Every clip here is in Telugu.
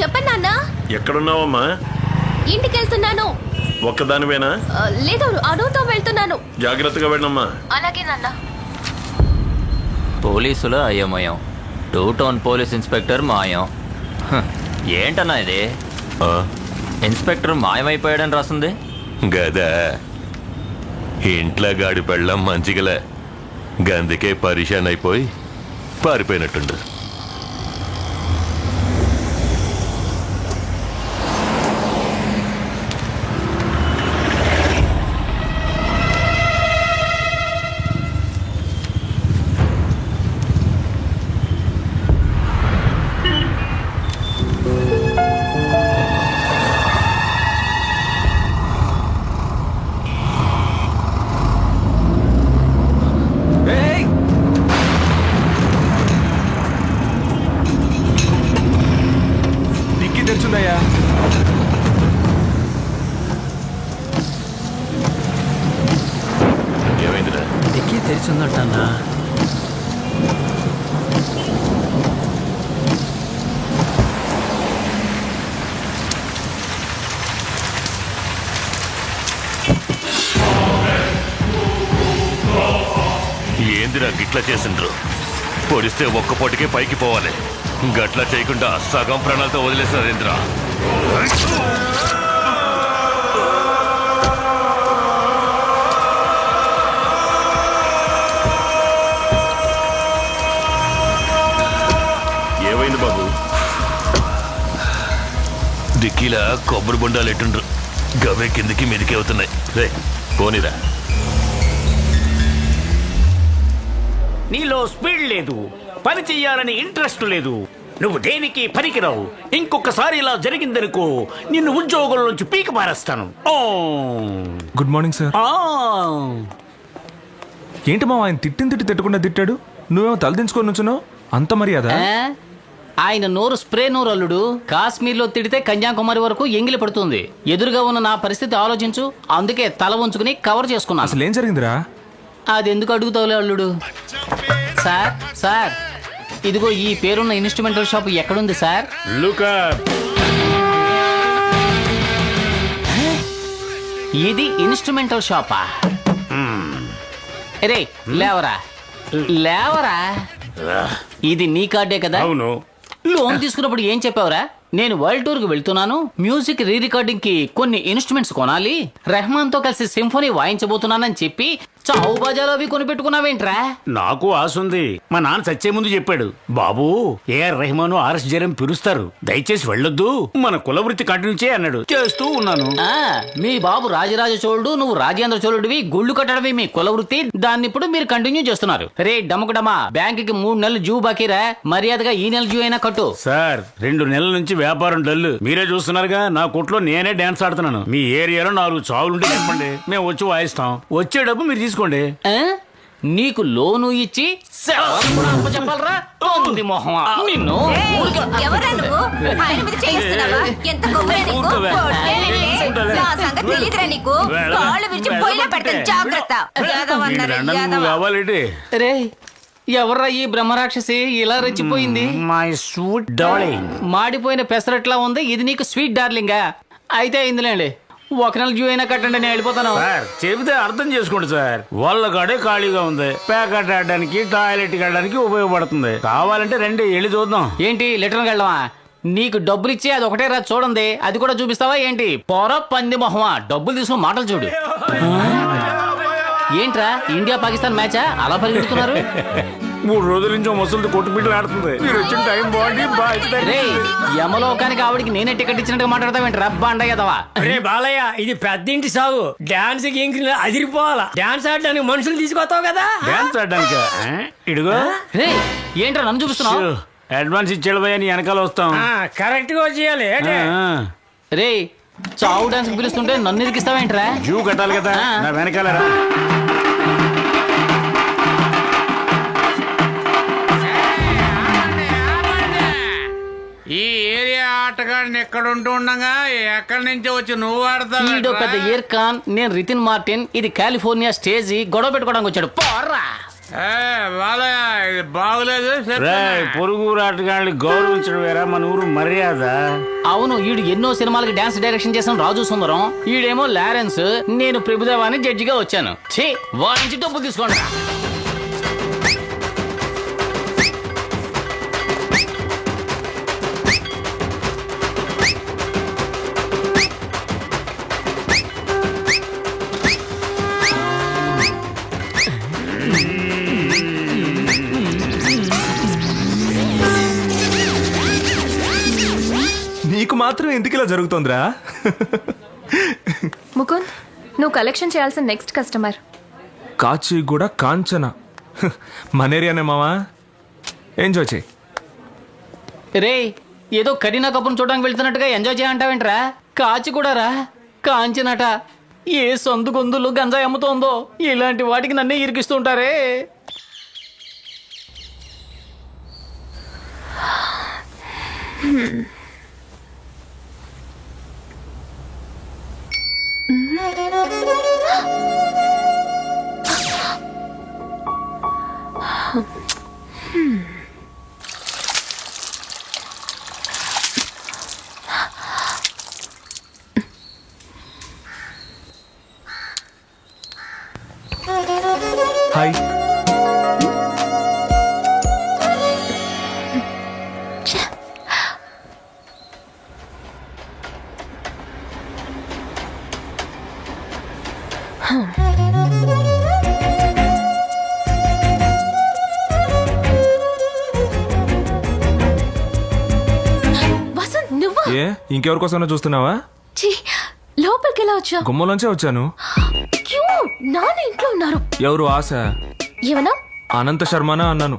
చెప్పండి నాన్న. ఎక్కడున్నావమ్మా? ఇంటికి వెళ్తున్నాను. ఒక్కదానివేనా? లేదు, అనుతో వెళ్తున్నాను. జాగ్రత్తగా వెళ్ళమ్మా. అలాగే నాన్న. పోలీసుల అయోమయం, 2 టౌన్ పోలీస్ ఇన్స్పెక్టర్ మాయం. ఏంటన్నా ఇది? ఇన్స్పెక్టర్ మాయమైపోయాడని రాస్తుంది గదా. ఇంట్లో గాడి పెళ్ళం మంచిగలే, గందుకే పరిశాన్ అయిపోయి పారిపోయినట్టుండు. ఏమైందిరా? డిక్కీ తెరిచిందంటన్నా. ఏందిరా గిట్లా చేసిండ్రు? పొడిస్తే ఒక్క పొటికే పైకి పోవాలి, గట్లా చేయకుండా సగం ప్రాణాలతో వదిలేసారేంద్రా? ఏమైంది బాబు? డిక్కీలా కొబ్బరి బొండాలు ఎట్టుండ్రు, గవే కిందికి మీదికి అవుతున్నాయి. రే పోనీరా. నీలో స్పీడ్ లేదు, పని చెయ్యాలని ఇంట్రెస్ట్ లేదు, నువ్వు దేనికి పనికిరావు. ఇంకొకసారి ఇలా జరిగిందనుకో నిన్ను ఉద్యోగం నుంచి పీక మారేస్తాను. Good morning sir. ఏంటి మా ఆయన తిట్టి తిట్టకుండా తిట్టాడు, నువ్వేమో తలదించుకొని నుంచున్నావు? అంత మర్యాద? ఆయన నోరు స్ప్రే నోరు అల్లుడు. కాశ్మీర్లో తిడితే కన్యాకుమారి వరకు ఎంగిలి పడుతుంది. ఎదురుగా ఉన్న నా పరిస్థితి ఆలోచించు. అందుకే తల ఉంచుకుని కవర్ చేసుకున్నా. అసలు ఏం జరిగిందిరా? అది ఎందుకు అడుగుతావులే అల్లుడు. సార్ సార్, ఇదిగో ఈ పేరున్న ఇన్స్ట్రుమెంటల్ షాప్ ఎక్కడుంది సార్? ఇది ఇన్స్ట్రుమెంటల్ షాపా? రే లేవరా లేవరా. ఇది నీ కార్డే కదా? అవును. లోన్ తీసుకున్నప్పుడు ఏం చెప్పావురా? నేను వరల్డ్ టూర్ కు వెళ్తున్నాను, మ్యూజిక్ రీ రికార్డింగ్ కి కొన్ని ఇన్స్ట్రుమెంట్స్ కొనాలి, రెహమాన్ తో కలిసి సింఫోనీ వాయించబోతున్నానని చెప్పి చావు బాజాలు అవి కొనిపెట్టుకున్నావేంట్రా? నాకు ఆశ ఉంది. మా నాన్న చచ్చే ముందు చెప్పాడు, బాబు ఏఆర్ రెహమాన్ ఆర్ఎస్ జరం పిలుస్తారు, దయచేసి వెళ్ళొద్దు, మన కుల వృత్తి కంటిన్యూ చేయి అన్నాడు. చేస్తూ ఉన్నాను. మీ బాబు రాజరాజ చోళుడు, నువ్వు రాజేంద్ర చోళుడివి. గుళ్ళు కట్టడమే మీ కుల వృత్తి, దాన్ని ఇప్పుడు మీరు కంటిన్యూ చేస్తున్నారు. రే డమకుడమా, బ్యాంక్ కి 3 నెలలు డ్యూ బాకీరా, మర్యాదగా ఈ నెల డ్యూ అయినా కట్టు. సార్ 2 నెలల నుంచి వ్యాపారం డల్లు, మీరే చూస్తున్నారుగా. నా కొట్లో నేనే డాన్స్ ఆడుతున్నాను. మీ ఏరియాలో 4 చావులుంటే చెప్పండి, మేము వచ్చి వాయిస్తాం. వచ్చే డబ్బు మీరు తీసుకోండి. నీకు లోను ఇచ్చి చెప్పాలరా మొహమా నిన్ను. రే ఎవర్రా ఈ బ్రహ్మరాక్షసి ఇలా రెచ్చిపోయింది? My sweet darling. మాడిపోయిన పెసరట్లా ఉంది, ఇది నీకు స్వీట్ డార్లింగా? అయితే ఇందులేండి, 1 నెల డ్యూ అయినా కట్టండి, నేను వెళ్ళిపోతాను. సార్ చెబితే అర్థం చేసుకోండి సార్, వాళ్ళ కాడే ఖాళీగా ఉంది, ప్యాకెట్ ఆడడానికి టాయిలెట్ వెళ్ళడానికి ఉపయోగపడుతుంది. కావాలంటే రండి వెళ్ళి చూద్దాం. ఏంటి లెటర్కి వెళ్ళవా? నీకు డబ్బులు ఇచ్చి అది ఒకటే రా చూడండి, అది కూడా చూపిస్తావా ఏంటి? పొర పంది మొహమా, డబ్బులు తీసుకుని మాటలు చూడు. ఏంట్రా ఇండియా పాకిస్తాన్ మ్యాచా అలా పరిగెడుతున్నారు? 3 రోజుల నుంచి ముసలితో కొట్టు బిడ్డలు ఆడుతుంది. మీరు వచ్చిన టైం బాగుంది. యమలోకానికి ఆవిడికి నేనే టికెట్ ఇచ్చినట్టుగా మాట్లాడతావేంటి రబ్బా అండయ్యదవా? రే బాలయ్య, ఇది పెద్దింటి సాగు. డాన్స్ కి అదిరిపోవాలా. డాన్స్ ఆడడానికి మనుషులు తీసుకొస్తావు కదా? డాన్స్ ఆడడానికి ఇడుగో. రే ఏంట్రా నన్ను చూపిస్తున్నావు? అడ్వాన్స్ ఇచ్చేడు పోయా, నీ వెనకాల వస్తాం. కరెక్ట్ గా చేయాలి. రే చావు డాన్స్ పిలుస్తుంటే నన్ను ఇరికిస్తావేంట్రా? జూ కట్టాలి కదా, నా వెనకాల రా. ఈ ఏరియా ఆటగాడిని ఎక్కడ ఉంటూ ఉండగా ఎక్కడి నుంచి వచ్చి నువ్వు ఆడతావు? పెద్ద ఇయర్ ఖాన్, నేను రితిన్ మార్టిన్. ఇది కాలిఫోర్నియా స్టేజీ, గొడవ పెట్టుకోవడానికి వచ్చాడు. పోర్రా బాలయ్య ఇది బాగులేదు. పొరుగు ఆటగాళ్ళని గౌరవించడం వేరా మన ఊరు మర్యాద. అవును, ఈడు ఎన్నో సినిమాలకి డాన్స్ డైరెక్షన్ చేసిన రాజు సుందరం, ఈడేమో లారెన్స్, నేను ప్రభుదేవాని జడ్జిగా వచ్చాను. ఛీ, వాడి నుంచి డబ్బు తీసుకోండి. నీకు మాత్రం ఎందుకు ఇలా జరుగుతోందిరా? ముకుంద్, నువ్వు కలెక్షన్ చేయాల్సిన నెక్స్ట్ కస్టమర్. కాచిగూడ కాంచన. మన ఏరియానే మావా, ఎంజాయ్ చేయి. రే, ఏదో కరీనా కపూర్ చూడడానికి వెళ్తున్నట్టుగా ఎంజాయ్ చేయంటావేంట్రా? కాచిగూడరా, కాంచనట. ఏ సందు గొంతులు గంజాయి అమ్ముతోందో, ఇలాంటి వాటికి నన్నే ఇరికిస్తుంటారే. హాయ్. వసంత్, నువ్వా? ఏ ఇంకెవరి కోసం చూస్తున్నావా? లోపలికి ఎలా వచ్చా? గుమ్మలోంచే వచ్చాను. నాన్న ఇంట్లో ఉన్నారు. ఎవరు? ఆశ. ఏమన్నా? అనంత శర్మనా అన్నాను.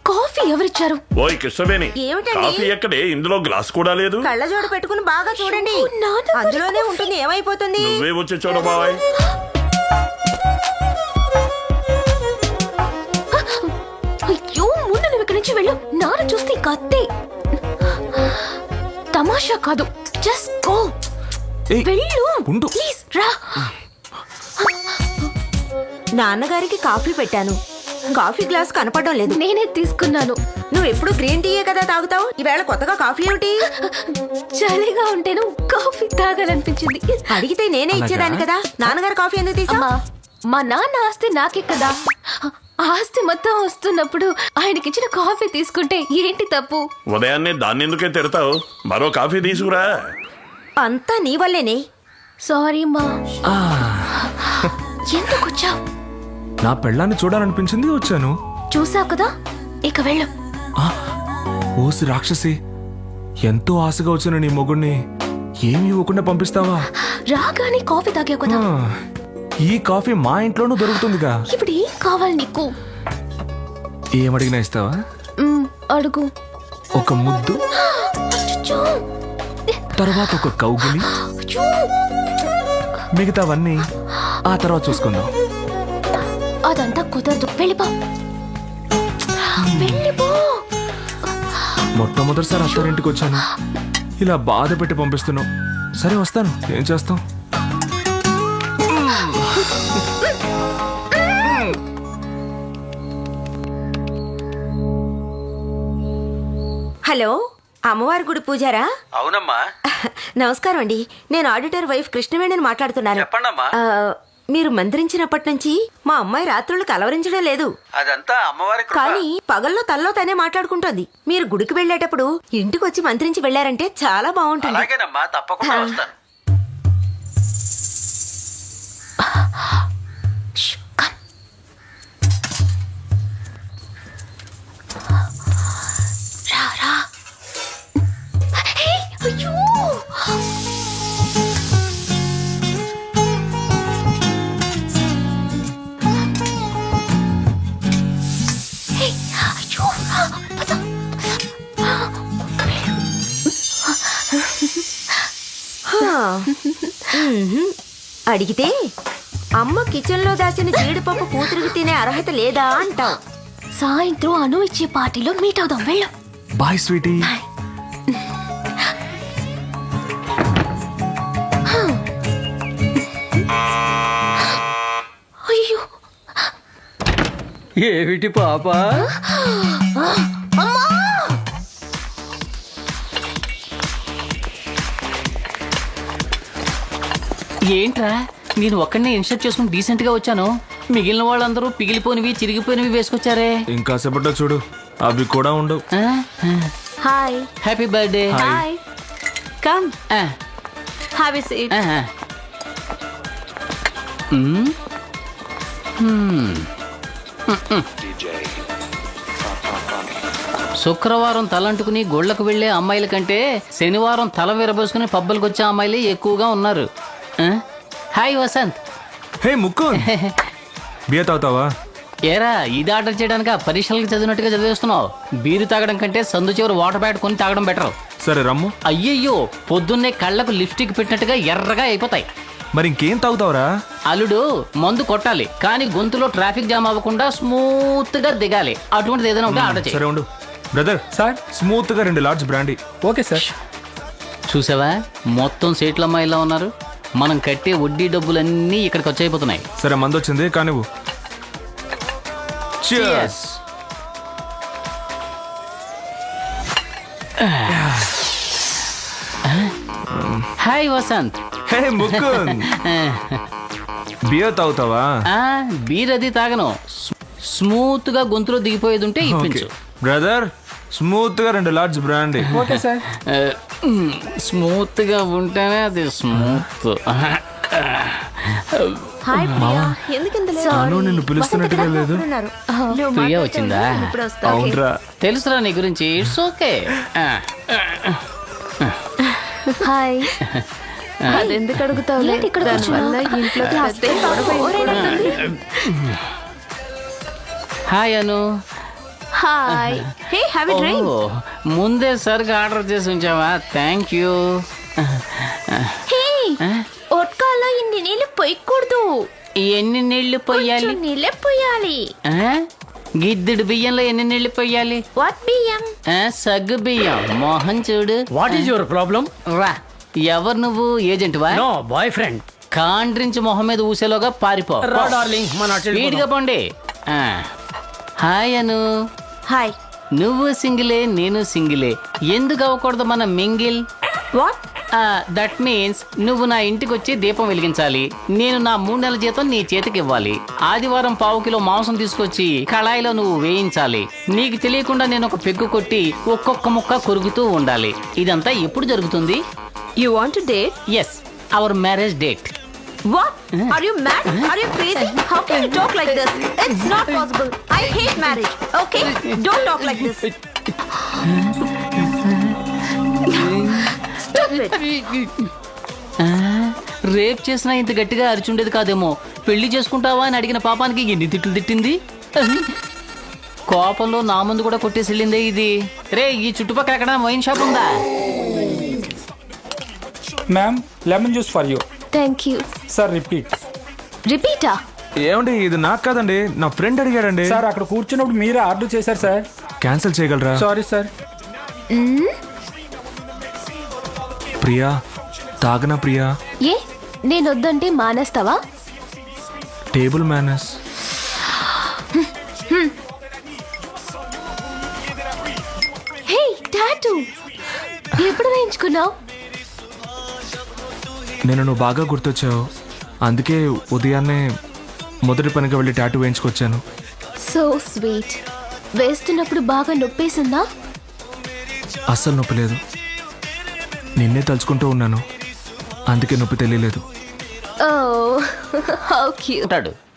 కాఫీ ఎవరిచ్చారు? ఓయ్ కృష్ణవేణి, ఏమిటండి? కాఫీ ఎక్కడే? ఇందులో గ్లాస్ కూడా లేదు. కళ్ళజోడు పెట్టుకుని బాగా చూడండి, అందులోనే ఉంటుంది. ఏమైపోతుంది? నువ్వే వచ్చి చూడ బాబాయ్. అయ్యో, ముందు నువ్వు ఇక్కడి నుంచి వెళ్ళు. నాన్న చూస్తే కత్తి. తమాషా కాదు, జస్ట్ గో. వెళ్ళు ప్లీజ్. రా. నాన్నగారికి కాఫీ పెట్టాను, కాఫీ గ్లాస్ కనపడడం లేదు. నేనే తీసుకున్నాను. నువ్వు ఎప్పుడు గ్రీన్ టీయే కదా తాగుతావు, ఈవేళ కొత్తగా కాఫీ ఏమిటి? చలిగా ఉంటేను కాఫీ తాగాలనిపించింది. అడిగితే నేనే ఇచ్చేదాన్ని కదా. నాన్నగారు కాఫీ ఎందుకు తీసా? మా నాన్న ఆస్తి నాకే కదా. ఆస్తి మొత్తం వస్తున్నప్పుడు ఆయనకిచ్చిన కాఫీ తీసుకుంటే ఏంటి తప్పు? ఉదయాన్నే దాన్ని ఎందుకే తిడతావు? మరో కాఫీ తీసుకురా. అంతా నీ వల్లేనే. సారీ మా. ఎందుకు వచ్చావు? నా పెళ్ళాన్ని చూడాలనిపించింది, వచ్చాను. చూసావు కదా, ఇక వెళ్ళు. ఓసి రాక్షసి, ఎంతో ఆశగా వచ్చిన నీ మొగుడిని ఏమి ఇవ్వకుండా పంపిస్తావా? రాగానే కాఫీ తాగావు కదా. ఈ కాఫీ మా ఇంట్లోనూ దొరుకుతుందిగా. ఇప్పుడు ఏం కావాలి నీకు? ఏమడిగినా ఇస్తావా? అడుగు. ఒక ముద్దు, తర్వాత ఒక కౌగిలి, మిగతావన్నీ ఆ తర్వాత చూసుకుందాం. అదంతా కుదరదు, వెళ్ళిపో. వెళ్ళిపో. మొట్టమొదటిసారి అత్తారింటికి వచ్చాను, ఇలా బాధ పెట్టి పంపిస్తున్నావు. సరే వస్తాను, ఏం చేస్తాం. హలో, అమ్మవారి గుడి పూజారా? అవునమ్మా. నమస్కారం అండి, నేను ఆడిటర్ వైఫ్ కృష్ణవేణిని మాట్లాడుతున్నాను. చెప్పండమ్మా. మీరు మంత్రించినప్పటి నుంచి మా అమ్మాయి రాత్రులు కలవరించడం లేదు. అదంతా అమ్మవారి కృప. కానీ పగల్లో తనలో తనే మాట్లాడుకుంటోంది. మీరు గుడికి వెళ్ళేటప్పుడు ఇంటికి వచ్చి మంత్రించి వెళ్ళారంటే చాలా బాగుంటుంది. అలాగేనమ్మా, తప్పకుండా వస్తాను. అయ్యో, అడిగితే అమ్మ కిచెన్ లో దాచిన జీడిపప్పు కూతురికి తినే అర్హత లేదా అంటావు. సాయంత్రం అను ఇచ్చే పార్టీలో మీట్ అవుదాం, వెళ్ళు. Bye sweetie. అయ్యో, ఏమిటి పాప? ఏంట్రా నేను ఒక్కడనే ఇన్స్టర్ట్ చేసుకుని డీసెంట్ గా వచ్చాను, మిగిలిన వాళ్ళందరూ పిగిలిపోయినవి చిరిగిపోయినవి వేసుకొచ్చారే. ఇంకా సేపట్లో చూడు అవి కూడా ఉండవు. Hi. Happy birthday. Hi. Come have a seat. శుక్రవారం తలంటుకుని గోళ్లకు వెళ్లే అమ్మాయిల కంటే శనివారం తల విరబోసుకుని పబ్బులకు వచ్చే అమ్మాయిలే ఎక్కువగా ఉన్నారు. హాయ్ వసంత్. హే ముక్కు, బియర్ తాగుతావా? ఏరా ఇది ఆర్డర్ చేయడానికి పరీక్షలకు చదివినట్టుగా చదివేస్తున్నావు. బీరు తాగడం కంటే సందు చివరి వాటర్ బ్యాట్ కొని తాగడం బెటర్. సరే రమ్ము. అయ్యయ్యో, పొద్దున్నే కళ్ళకు లిప్స్టిక్ పెట్టినట్టుగా ఎర్రగా అయిపోతాయి. మరి ఇంకేం తాగుతావురా? అల్లుడు మందు కొట్టాలి, కానీ గొంతులో ట్రాఫిక్ జామ్ అవ్వకుండా స్మూత్ గా దిగాలి. అటువంటిది ఏదైనా ఉంటే ఆర్డర్ చేయి. సరే ఉండు బ్రదర్. సార్ స్మూత్ గా 2 లార్జ్ బ్రాండీ. Okay sir. చూసావా మొత్తం సీట్ల అమ్మాయిలా ఉన్నారు. మనం కట్టే వడ్డీ డబ్బులన్నీ ఇక్కడికి వచ్చైపోతున్నాయి. సరే మందు వచ్చింది కానీ హాయ్ వసంత్. హే ముకుంద్, బియర్ తాగుతావా? బీర్ అది తాగను, స్మూత్ గా గొంతులో దిగిపోయేది ఉంటే ఇప్పించు. బ్రదర్ స్మూత్ గా 2 large brandy. Okay sir. Smooth గా ఉంటేనే అది స్మూత్. హాయ్ ప్రియా. ఎందుకింత లేట్? నిన్ను పిలుస్తున్నట్టుగా లేదు. ప్రియా వచ్చిందా? అవునరా, తెలుసురా నీ గురించి. It's okay. హాయ్. అదెందుకు అడుగుతావు? Hi Anu. Hi. Hey have a drink. ముందే సరిగా ఆర్డర్ చేసి ఉంచావా? Thank you. హే, ఒట్కాలో ఇన్ని నీళ్ళు పోయకూడదు. ఎన్ని నీళ్లు పోయాలి? నీళ్ళే పోయాలి. గిద్దెడు బియ్యంలో ఎన్ని నీళ్లు పోయాలి? వాట్ బియ్యం? సగ్గు బియ్యం. మోహన్ చూడు. What is your problem? రా. ఎవరు నువ్వు? ఏజెంట్ వా? No, boy friend. కాండ్రించి మొహం మీద ఊసేలోగా పారిపో. రా డార్లింగ్, మన స్పీడ్ గా పోండి. హాయ్ అను. హాయ్. నువ్వు సింగిలే, నేను సింగిలే. ఎందుకు అవ్వకూడదు మన మింగిల్? వాట్? దట్ మీన్స్ నువ్వు నా ఇంటికి వచ్చి దీపం వెలిగించాలి, నేను నా 3 నెలల జీతం నీ చేతికి ఇవ్వాలి. ఆదివారం 1/4 కిలో మాంసం తీసుకొచ్చి కళాయిలో నువ్వు వేయించాలి. నీకు తెలియకుండా నేను ఒక పెగ్గు కొట్టి ఒక్కొక్క ముక్క కొరుకుతూ ఉండాలి. ఇదంతా ఎప్పుడు జరుగుతుంది? You want to date? Yes, our marriage date. What? Are you mad? Are you crazy? How can you talk like this? It's not possible. I hate marriage. Okay? Don't talk like this. Stop it. Rape చేసినా ఇంత గట్టిగా అరిచుండేది కాదేమో. పెళ్లి చేసుకుంటావా అని అడిగిన పాపానికి ఎన్ని తిట్లు తిట్టింది. కోపంలో నా ముందు కూడా కొట్టేసి వెళ్ళిందే ఇది. రే, ఈ చుట్టుపక్కల ఎక్కడ వైన్ షాప్ ఉందా? Ma'am, lemon juice for you. Thank you sir. Repeat. రిపీటా? ఏమండి, ఇది నాకు కాదండి, నా ఫ్రెండ్ అడిగాడండి. సార్ అక్కడ కూర్చున్నప్పుడు మీరే ఆర్డర్ చేశారు సార్. క్యాన్సిల్ చేయగలరా? Sorry sir. ప్రియా, తాగనా ప్రియా? ఏ, నేను వద్దంటే మానేస్తావా? Table manners. హే, టాటూ ఎప్పుడు వేయించుకున్నావు? నేను నువ్వు బాగా గుర్తొచ్చావు, అందుకే ఉదయాన్నే మొదటి పనిగా వెళ్ళి టాటూ వేయించుకొచ్చాను. So sweet. వేస్తున్నప్పుడు బాగా నొప్పేసిందా? అస్సలు నొప్పి లేదు, నిన్నే తలుచుకుంటూ ఉన్నాను, అందుకే నొప్పి తెలియలేదు.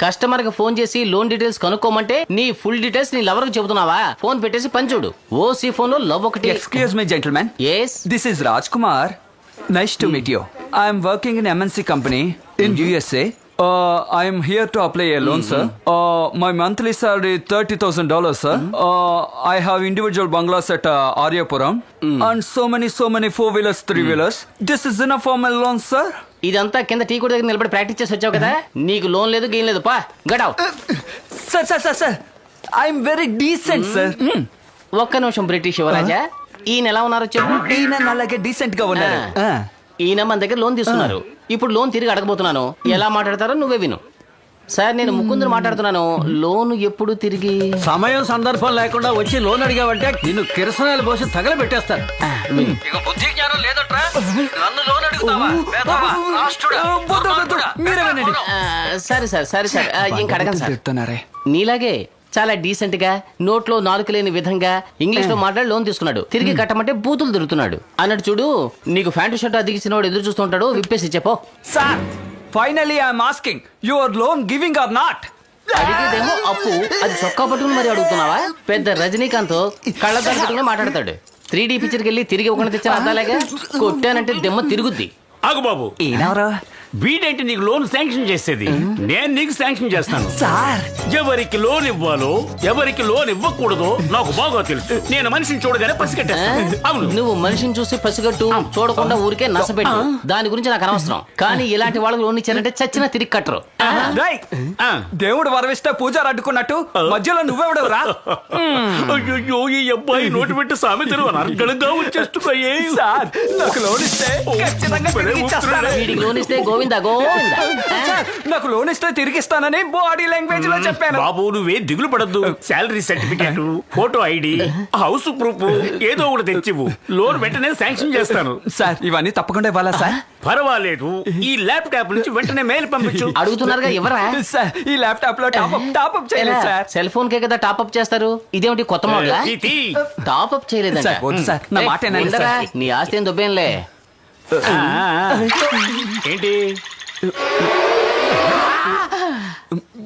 కస్టమర్ కి ఫోన్ చేసి లోన్ డీటెయిల్స్ కనుక్కోమంటే నీ ఫుల్ డీటెయిల్స్ నీ లవర్ కి చెబుతున్నావా? ఫోన్ పెట్టేసి పని చూడు. ఓసీ ఫోన్ లో లవ్ ఒకటి. Excuse me gentlemen. yes, this is Rajkumar. Nice to meet you. I am working in MNC company in USA. I am here to apply a loan, sir. My monthly salary $30,000, sir. I have individual bungalows at Aryapuram and so many 4-wheelers, 3-wheelers. This is enough for my loan, sir. ఇదంతా కింద టీ కూడా దగ్గర నిలబడి ప్రాక్టీస్ చేసి వచ్చావు కదా, నీకు లోన్ లేదు గేమ్ లేదు, పా గడావ్. Sir. I am very decent, sir. ఒక్క నిమిషం బ్రిటిష్ యువరాజా, ఈయన ఎలా ఉన్నారు చెప్పు. ఈయన అలాగే డీసెంట్ గా ఉన్నారు. ఈయన మన దగ్గర లోన్ తీసుకున్నారు. ఇప్పుడు లోన్ తిరిగి అడగబోతున్నాను, ఎలా మాట్లాడతారో నువ్వే విను. సార్ నేను ముకుందుని మాట్లాడుతున్నాను. లోన్ ఎప్పుడు తిరిగి? సమయం సందర్భం లేకుండా వచ్చి లోన్ అడిగావంటే నిన్ను కిరసనాలు పోసి తగలబెట్టేస్తారు. బుద్ధి జ్ఞానం లేదట్రా, నన్ను లోన్ అడుగుతావా? సరే సార్, సరే సార్, ఇంకా అడగండి సార్. నీలాగే చాలా డీసెంట్ గా, నోట్లో నాలుక లేని విధంగా ఇంగ్లీష్ లో మాట్లాడి లోన్ తీసుకున్నాడు. తిరిగి కట్టమంటే బూతులు తిరుగుతున్నాడు అన్నట్టు. చూడు, నీకు ప్యాంటు షర్ట్ అదిగిసిన వాడు ఎదురు చూస్తుంటాడు. విప్పేసి చెప్పో. Sir, finally I'm asking, your loan giving or not? అడిగేదేమో అప్పు, అది చొక్కా పట్టుకుని మరి అడుగుతున్నావా? పెద్ద రజనీకాంత్ కళ్ళద్దాలు పెట్టుకుని మాట్లాడతాడు. 3D పిక్చర్కి వెళ్ళి తిరిగి ఒకటి తెచ్చిన అద్దాలేగా, కొట్టానంటే దెమ్మ తిరుగుద్ది. ఆగు బాబు, వీడేంటి నీకు లోన్ శాంక్షన్ చేసేది? నేను నీకు శాంక్షన్ చేస్తాను సార్. ఎవరికి లోన్ ఇవ్వాలో ఎవరికి లోన్ ఇవ్వకూడదో నాకు బాగా తెలుసు. నేను మనిషిని చూడగానే పసిగట్టేస్తాను. అవును, నువ్వు మనిషిని చూసి పసిగట్టు, చూడకుండా ఊరికే నసపెట్టు. దాని గురించి నాకు అనవసరం. కానీ ఇలాంటి వాళ్ళకి లోన్ ఇచ్చారంటే చచ్చినా తిరిగి కట్టరు. దేవుడు వరవిస్తే పూజారు అడ్డుకున్నట్టు మధ్యలో నువ్వెవడవురా? అయ్యో, ఈ అబ్బాయి నోటి పెట్టి సామెతలు అనర్గళంగా వచ్చేస్తున్నాయి. సార్, నాకు లోన్ ఇస్తే ఖచ్చితంగా తిరిగి ఇచ్చేస్తాను. వీడికి లోన్ ఇస్తే గోవిందా గోవిందా. నాకు లోన్ ఇస్తే తిరిగిస్తానని బాడీ లాంగ్వేజ్ లో చెప్పాను. బాబు, నువ్వే దిగులు పడద్దు. Salary certificate, photo ID, house proof ఏదో ఒకటి తెచ్చివు. లోన్ వెంటనే శాంక్షన్ చేస్తాను. సార్, ఇవన్నీ తప్పకుండా ఇవ్వాలా సార్? పర్వాలేదు, ఈ ల్యాప్టాప్ నుంచి వెంటనే మెయిల్ పంపించు. అడుగుతున్నారుగా ఎవరా? సార్, ఈ ల్యాప్టాప్ లో టాప్అప్ చేయలేదు సార్. సెల్ ఫోన్ కే కదా టాప్అప్ చేస్తారు. ఇదేమిటి కొత్త మోడల్? టాప్అప్ చేయలేదంట. సార్, నా మాట ఏనండి సార్. నీ ఆస్తి ఏం దుబ్బేంలే. ఏంటి,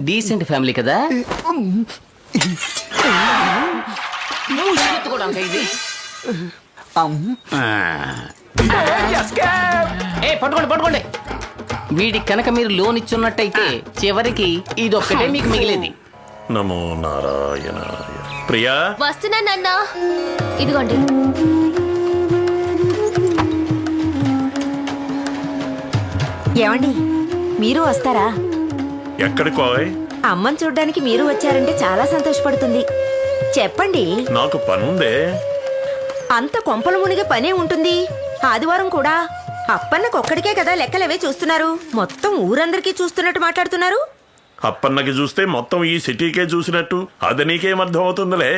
డీసెంట్ ఫ్యామిలీ కదా? ఇది పట్టుకోండి పట్టుకోండి. వీడికి కనుక మీరు లోన్ ఇచ్చున్నట్టయితే చివరికి ఇదొక్కటే మీకు మిగిలేది. నమో నారాయణాయ. ప్రియా, వస్తున్నానన్నా. ఇదిగోండి. ఏమండి, మీరు వస్తారా? ఎక్కడికో? అమ్మని చూడ్డానికి మీరు వచ్చారంటే చాలా సంతోషపడుతుంది. చెప్పండి. నాకు పనుందే. అంత కొంపల మునిగే పనే ఉంటుంది. ఆదివారం కూడా. అప్పన్నకొక్కడికే కదా లెక్కలవే చూస్తున్నారు. మొత్తం ఊరందరికీ చూస్తున్నట్టు మాట్లాడుతున్నారు. అప్పన్నకి చూస్తే మొత్తం ఈ సిటీకే చూసినట్టు. అది నీకేం అర్థం అవుతుందిలే.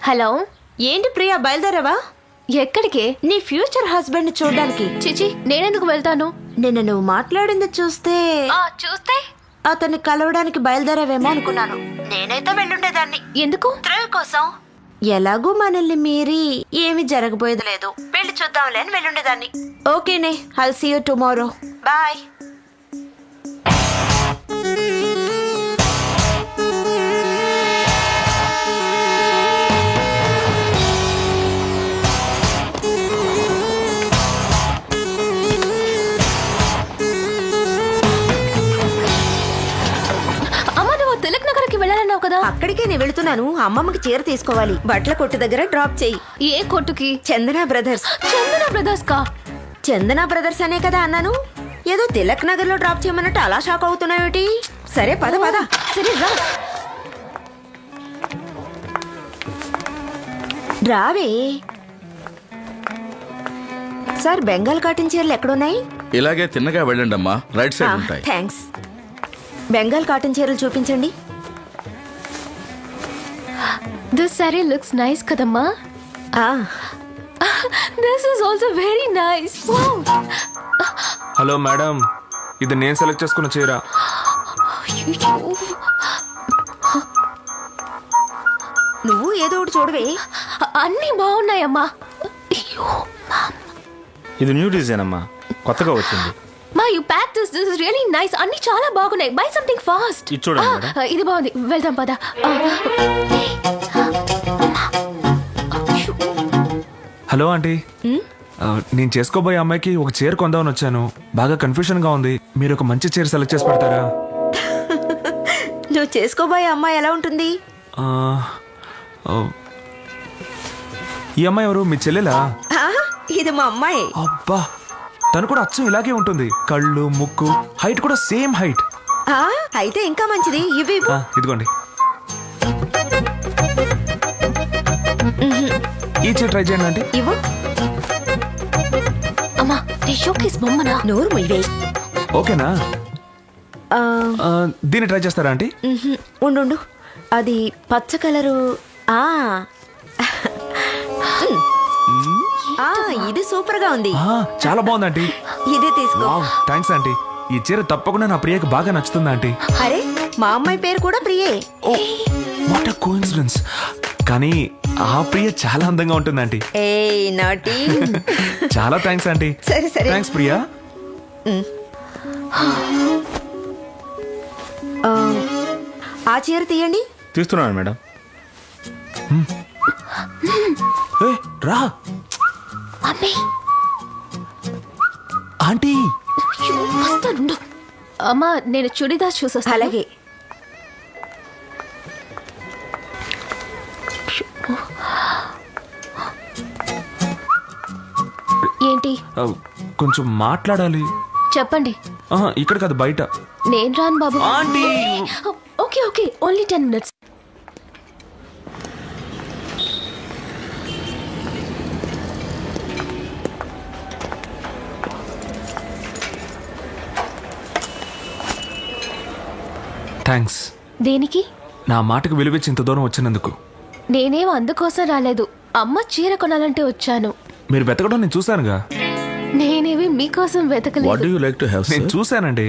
హలో, ఏంటి ప్రియా, బయలుదేరావా? ఎక్కడికి? నీ ఫ్యూచర్ హస్బెండ్ చూడ్డానికి. చిచి, నేనెందుకు వెళ్తాను? నిన్న నువ్వు మాట్లాడింది చూస్తే చూస్తే అతన్ని కలవడానికి బయలుదేరావేమో అనుకున్నాను. నేనైతే వెళ్ళుండేదాన్ని. ఎందుకు? థ్రిల్ కోసం. ఎలాగూ మనల్ని మీరి ఏమి జరగబోయేది లేదు. పెళ్లి చూద్దాంలే అని వెళ్ళుండేదాన్ని. ఓకేనే, I'll see you tomorrow. Bye. కదా? అక్కడికే నేను వెళుతున్నాను. అమ్మమ్మకి చీర తీసుకోవాలి. బట్టల కొట్టు దగ్గర డ్రాప్ చేయి. ఏ కొట్టుకి? చందన బ్రదర్స్. చందన బ్రదర్స్ కా? చందన బ్రదర్స్ అనే కదా అన్నాను. ఏదో తిలక్ నగర్ లో డ్రాప్ చేయమన్నట్టు అలా షాక్ అవుతున్నావేటి? సరే పద పద. సరే రా. రావే. సార్, బెంగాల్ కాటన్ చీరలు ఎక్కడున్నాయి? ఇలాగే తిన్నగా వెళ్ళండి అమ్మా, రైట్ సైడ్ ఉంటాయి. థ్యాంక్స్. బెంగాల్ కాటన్ చీరలు చూపించండి. దిస్ సారీ లుక్స్ నైస్ కదమ్మా. This is also very nice. Hello madam, ఇది నేను సెలెక్ట్ చేసుకున్న చీర. నువ్వు ఏదో ఒకటి చూడవే. అన్నీ బాగున్నాయమ్మా. ఇది న్యూ డిజైన్ అమ్మా, కొత్తగా వచ్చింది. మా you pack this is really nice. అన్ని చాలా బాగున్నాయి. By something fast. ఇది చూడండి మేడం. ఇది బాగుంది, వెళ్దాం పద. హలో ఆంటీ, నేను చేసుకోబోయే అమ్మాయికి ఒక చీర కొందామని వచ్చాను. బాగా కన్ఫ్యూషన్ గా ఉంది. మీరు ఒక మంచి చీర సెలెక్ట్ చేసి పెడతారా? నువ్వు చేసుకోబోయే అమ్మాయి ఎలా ఉంటుంది? ఈ అమ్మాయి ఎవరు? మీ చెల్లెలా? ఇది మా అమ్మాయి. అబ్బా, తను కూడా అచ్చం ఇలాగే ఉంటుంది. కళ్ళు, ముక్కు, హైట్ కూడా సేమ్ హైట్. అయితే ఇంకా మంచిది. ఇవి ఇదిగోండి. ఈ చీర ట్రై చేయండి ఆంటీ. ఇవ్వు. అమ్మా నీ షోకేస్ బొమ్మనా? నోరు ముయ్యవే. ఓకేనా? దీన్ని ట్రై చేస్తారా ఆంటీ? ఉండు, అది పచ్చ కలరు. ఇది సూపర్ గా ఉంది. చాలా బాగుంది ఆంటీ. ఇదే తీసుకో. Thanks aunty. ఈ చీర తప్పకుండా నా ప్రియకి బాగా నచ్చుతుంది ఆంటీ. అరే మా అమ్మాయి పేరు కూడా ప్రియే. What a coincidence. కానీ ఆ ప్రియ చాలా అందంగా ఉంటుంది ఆంటీ. నాటి. చాలా థ్యాంక్స్ ఆంటీ. సరే సరే. థ్యాంక్స్ ప్రియా. ఆ చీర తీయండి. తీస్తున్నాను మేడం. రా ఆంటీ. వస్తాను. అమ్మా నేను చుడిదార్ చూసొస్తా. అలాగే. ఏంటి? కొంచెం మాట్లాడాలి. చెప్పండి. ఇక్కడ కాదు బయట. నేను రాను బాబు. Aunty. Okay okay only 10 minutes. Thanks. దేనికి? నా మాటకు విలువిచ్చి ఇంత దూరం వచ్చినందుకు. నేనేం అందుకోసం రాలేదు. అమ్మ చీర కొనాలంటే వచ్చాను. మీరు వెతకడం నేను చూశానుగా. నేనేవి మీకోసం వెతకలేదు. నేను చూశానండి.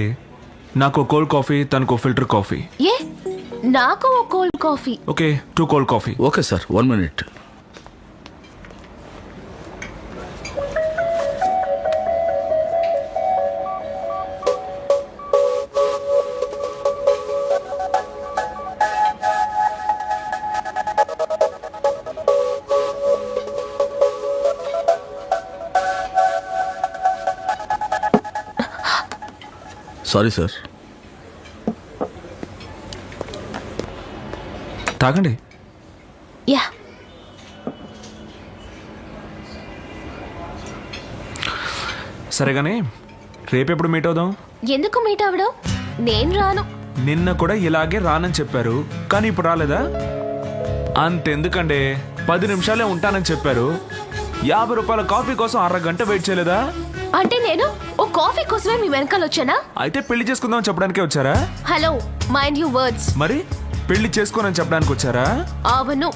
నాకు కోల్డ్ కాఫీ, తనకు ఫిల్టర్ కాఫీ. ఏ నాకు ఓ cold coffee. Okay 2 cold coffee. Okay sir 1 minute. Sorry sir. తాగండి. యా. సరేగానే రేపెప్పుడు మీట్ అవుదాం? ఎందుకు మీట్ అవడం? నేను రాను. నిన్న కూడా ఇలాగే రానని చెప్పారు, కానీ ఇప్పుడు రాలేదా? అంతెందుకండి, 10 నిమిషాలే ఉంటానని చెప్పారు. 50 రూపాయల కాఫీ కోసం అరగంట వెయిట్ చేయలేదా? అంటే నేను ఓ కాఫీ కోసమే మీ వెనకాల వచ్చానా? అయితే పెళ్లి చేసుకుందాం చెప్పడానికే వచ్చారా? Hello mind you words. మరి పెళ్లి చేసుకోనని చెప్పడానికి వచ్చారా? అవును.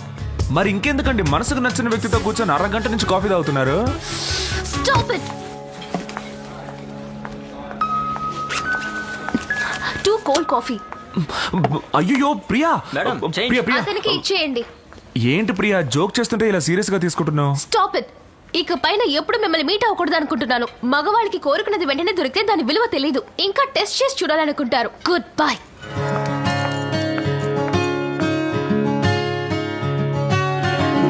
మరి ఇంకెందుకండి మనసుకు నచ్చిన వ్యక్తితో కూర్చొని అరగంట నుంచి కాఫీ తాగుతున్నారు? Stop it. 2 cold coffee. అయ్యో ప్రియా. అతనికి ఇచ్చేయండి. ఏంటి ప్రియా జోక్ చేస్తుంటే ఇలా సీరియస్ గా తీసుకుంటున్నావు? Stop it. ఇక పైన ఎప్పుడు మిమ్మల్ని మీట్ అవ్వకూడదు అనుకుంటున్నాను. మగవాళ్ళకి కోరుకున్నది వెంటనే దొరికితే దాని విలువ తెలీదు. ఇంకా టెస్ట్ చేసి చూడాలనుకుంటారు. Good bye.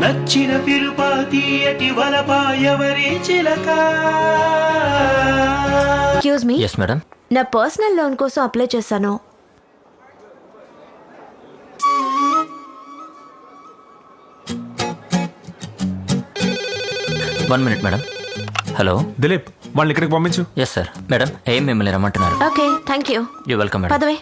నచ్చిన పిలుపాతి అటి వలపాయవరి చిలక. Excuse me. Yes madam. నా పర్సనల్ లోన్ కోసం అప్లై చేశాను. One minute madam. Hello Dileep, వాళ్ళని ఇక్కడికి పంపించు. Yes sir. మేడం ఏం మిమ్మల్ని రమ్మంటున్నారు? Okay thank you. You welcome madam. పదవే.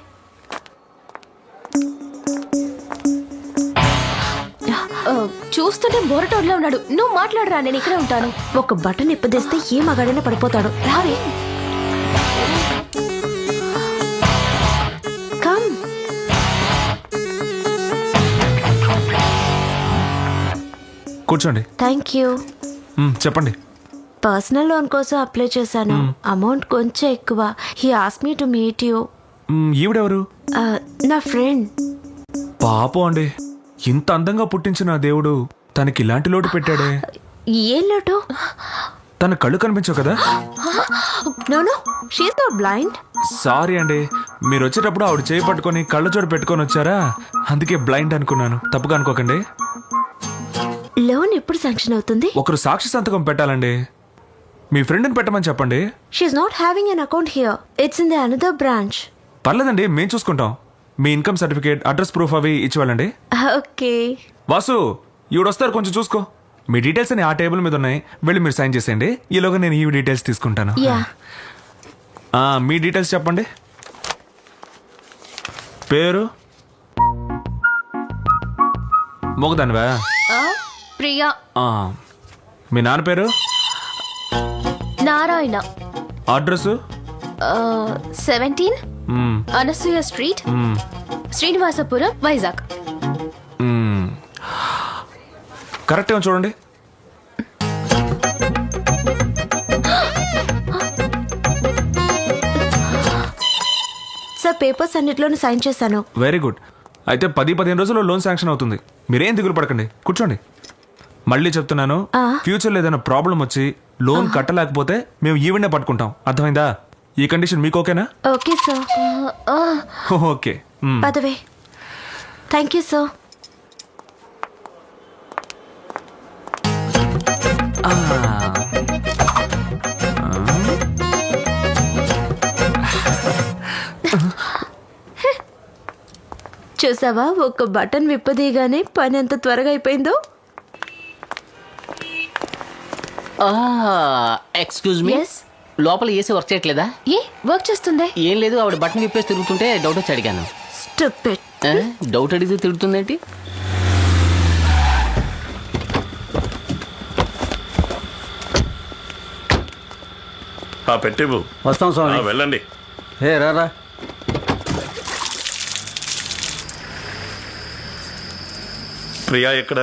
చూస్తుంటే బోరటోడ్లో ఉన్నాడు. నువ్వు మాట్లాడరా, నేను ఇక్కడే ఉంటాను. ఒక బటన్ ఇప్పదీస్తే ఏ మగాడైనా పడిపోతాడు. రావే. కమ్. కూర్చోండి. Thank you. చెప్పండి. పర్సనల్ లోన్ కోసం అప్లై చేశాను. అమౌంట్ కొంచెం ఎక్కువ. He asked me to meet you. ఈవిడెవరు? నా ఫ్రెండ్. పాపం అండి, ఇంత అందంగా పుట్టించిన దేవుడు తనకి ఇలాంటి లోటు పెట్టాడే. ఏం లోటు? తన కళ్ళు కనిపించవు కదా? No no, she is not blind. Sorry అండి, మీరు వచ్చేటప్పుడు ఆవిడ చేయి పట్టుకొని కళ్ళజోడు పెట్టుకొని వచ్చారా, అందుకే బ్లైండ్ అనుకున్నాను. తప్పుగా అనుకోకండి. లోన్ ఎప్పుడు శాంక్షన్ అవుతుంది? ఒకరు సాక్షి సంతకం పెట్టాలండి. మీ ఫ్రెండ్ని పెట్టమని చెప్పండి. She is not having an account here. It's in the another branch. పర్లేదండి, మేము చూసుకుంటాం. మీ ఇన్కమ్ సర్టిఫికేట్, అడ్రస్ ప్రూఫ్ అవి ఇచ్చివ్వాలండి. ఓకే. వాసు, ఈవిడ వస్తారు, కొంచెం చూసుకో. మీ డీటెయిల్స్ అని ఆ టేబుల్ మీద ఉన్నాయి, వెళ్ళి మీరు సైన్ చేసేయండి. ఈలోగా నేను ఈ డీటెయిల్స్ తీసుకుంటాను. మీ డీటెయిల్స్ చెప్పండి. పేరు? మొగదానివా? ప్రియా. మీ నాన్న పేరు? Narayana. Address? 17 Anasuya street, Srinivasapuram, Vizag. Correct ఏమో చూడండి. సార్ పేపర్స్ అన్నిట్లోనూ సైన్ చేశాను. Very good. అయితే 10-15 రోజుల్లో లోన్ శాంక్షన్ అవుతుంది. మీరేం దిగులు పడకండి, కూర్చోండి. మళ్ళీ చెప్తున్నాను, ఫ్యూచర్లో ఏదైనా ప్రాబ్లం వచ్చి లోన్ కట్టలేకపోతే మేము ఈవెంట్ పట్టుకుంటాం. అర్థమైందా? ఈ కండిషన్ మీకు ఓకేనా? Okay sir. ఓకే. పదవే. Thank you sir. చూసావా, ఒక్క బటన్ విప్పదీగానే పని ఎంత త్వరగా అయిపోయిందో. ఎక్స్క్యూజ్ మీ, లోపల ఏసీ వర్క్ చేయట్లేదా? ఏ వర్క్ చేస్తుంది? ఏం లేదు, ఆవిడ బటన్ విప్పేసి తిరుగుతుంటే డౌట్ వచ్చి అడిగాను. డౌట్ అడిగితే తిరుగుతుందేంటి? పెట్టివు. వస్తాం స్వామి. వెళ్ళండి. రారా. ప్రియా ఎక్కడ?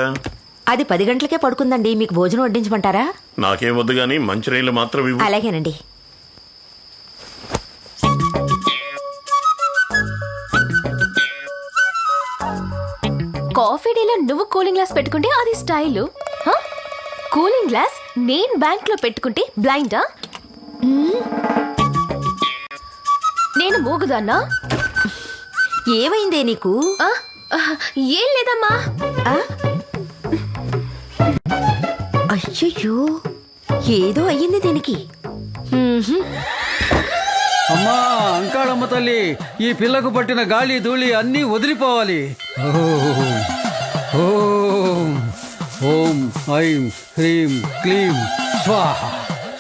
అది 10 గంటలకే పడుకుందండి. మీకు భోజనం వడ్డించమంటారా? నాకేం వద్దు గానీ మంచినీళ్ళు మాత్రం ఇవ్వు. అలాగేనండి. కాఫీ డేలో నువ్వు కూలింగ్ గ్లాస్ పెట్టుకుంటే అది స్టైల్. కూలింగ్ గ్లాస్ నేను బ్యాంక్ లో పెట్టుకుంటే బ్లైండా? నేను మూగుదాన్నా? ఏమైందే నీకు? ఏం లేదమ్మా. అయ్యో, ఏదో అయ్యింది దీనికి. అమ్మా అంకాళమ్మ తల్లి, ఈ పిల్లకు పట్టిన గాలి ధూళి అన్నీ వదిలిపోవాలి. ఓం ఓం ఐం హ్రీం క్లీం స్వాహ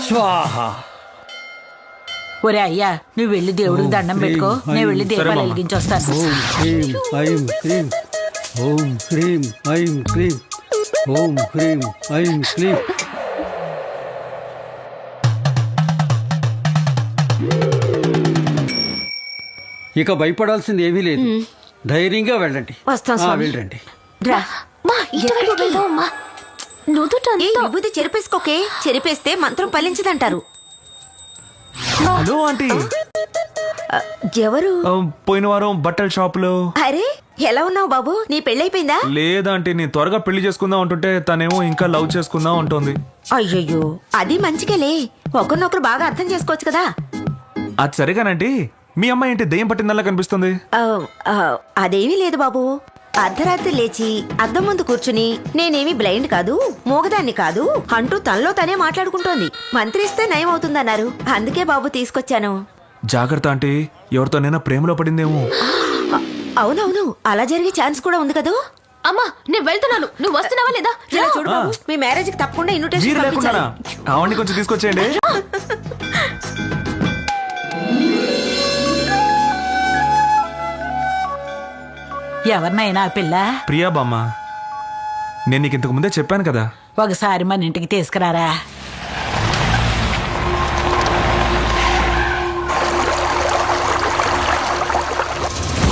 స్వాహ. ఒరే అయ్యా, నువ్వు వెళ్ళి దేవుడికి దండం పెట్టుకో, నేను వెళ్ళి దీపాలు వెలిగించొస్తాను. ఓం హ్రీం ఐం హ్రీం, ఓం హ్రీం ఐం క్లీం, ఓం హ్రీం ఐం క్లీం. ఇక భయపడాల్సింది ఏమీ లేదు. ధైర్యంగా వెళ్ళండి. వెళ్ళండి. విభూతి చెరిపేసుకోకే. చెరిపేస్తే మంత్రం ఫలించదంటారు. Hello aunty. ఎవరు? పోయిన వారం బట్టల షాప్ లో. అరే, ఎలా ఉన్నావు బాబు? నీ పెళ్ళైపోయిందా? లేదంటే నేను త్వరగా పెళ్లి చేసుకుందాం అంటుంటే తనేమో ఇంకా లవ్ చేసుకుందాం అంటోంది. అయ్యయ్యో, అది మంచిగాలే. ఒకరినొకరు బాగా అర్థం చేసుకోవచ్చు కదా. అది సరిగానండి. మీ అమ్మాయి ఏంటి దెయ్యం పట్టిందల్లా కనిపిస్తుంది? అదేమీ లేదు బాబు. అర్ధరాత్రి లేచి అద్దం ముందు కూర్చుని నేనేమి బ్లైండ్ కాదు, మూగదాన్ని కాదు అంటూ తనలో తనే మాట్లాడుకుంటోంది. మంత్రిస్తే నయం అవుతుందన్నారు. అందుకే బాబు తీసుకొచ్చాను. జాగ్రత్త ఆంటీ, ఎవరితోనైనా ప్రేమలో పడిందేమో. అవునవును, అలా జరిగే ఛాన్స్ కూడా ఉంది కదా. అమ్మా, నేను వెళ్తున్నాను. నువ్వు వస్తున్నావా లేదా? చూడు బాబు, మీ మ్యారేజ్ కి తప్పకుండా ఇన్విటేషన్ పంపించాలి. అవన్నీ కొంచెం తీసుకొచ్చేయండి. ఎవరినైనా పిల్ల? ప్రియా బామ్మ. నేను నీకు ఇంతకు ముందే చెప్పాను కదా. ఒకసారి మన ఇంటికి తీసుకురారా.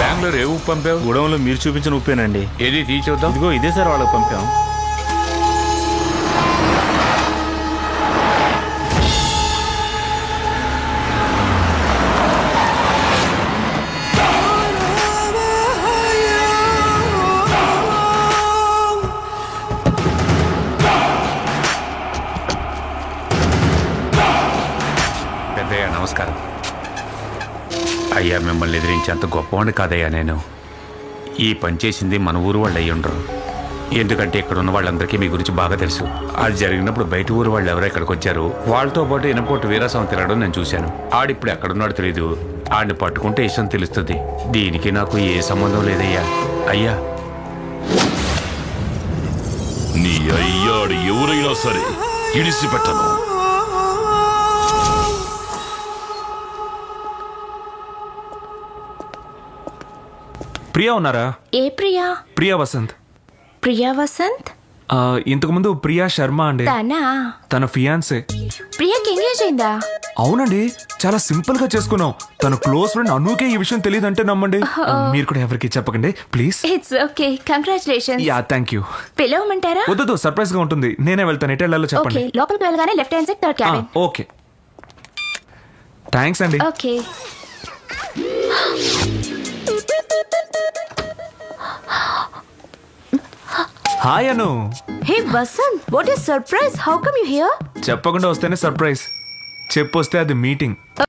బెంగళూరు ఏ ఉప్పు పంపావు? గూడెంలో మీరు చూపించిన ఉప్పేనండి. ఏది తీర్చొద్దాం? ఇదిగో ఇదే సార్ వాళ్ళకి పంపాం. పెద్దయ్య నమస్కారం. అయ్యా, మిమ్మల్ని ఎదిరించేంత గొప్పవాడిని కాదయ్యా నేను. ఈ పని చేసింది మన ఊరు వాళ్ళు అయ్యుండ్రు. ఎందుకంటే ఇక్కడ ఉన్న వాళ్ళందరికీ మీ గురించి బాగా తెలుసు. అది జరిగినప్పుడు బయట ఊరు వాళ్ళు ఎవరో ఇక్కడికి వచ్చారు. వాళ్ళతో పాటు ఇనపోటు వీరాస్వామి తిరగడం నేను చూశాను. ఆడిప్పుడు ఎక్కడున్నాడో తెలీదు. ఆడిని పట్టుకుంటే ఇష్టం తెలుస్తుంది. దీనికి నాకు ఏ సంబంధం లేదయ్యా. అయ్యా, నీ అయ్యాడు ఎవరైనా సరే ఇడిసిపెట్టను. ప్రియా ఉన్నారా? ఏ ప్రియా? ప్రియా వసంత్. ప్రియా వసంత్? ఇంతకు ముందు ప్రియా శర్మ అండి, తనా? తన ఫియాన్సే. ప్రియాకి ఎంగేజ్ అయిందా? అవునండి, చాలా సింపుల్ గా చేసుకున్నాం. తన క్లోజ్ ఫ్రెండ్ అనుకే ఈ విషయం తెలియదంటే నమ్మండి. మీరు కూడా ఎవరికి చెప్పకండి please. It's okay, congratulations. Yeah thank you. పిలవమంటారా? వద్దు, సర్ప్రైజ్ గా ఉంటుంది. నేనే వెళ్తాను. ఎటు వెళ్ళాలో చెప్పండి. ఓకే, లోపలికి వెళ్ళగానే left hand side third cabin. Okay thanks అండి. Okay. Hi Anu. Hey Vasanth, what is surprise? How come you here? చెప్పకుండా వస్తేనే సర్ప్రైజ్, చెప్పొస్తే అది మీటింగ్.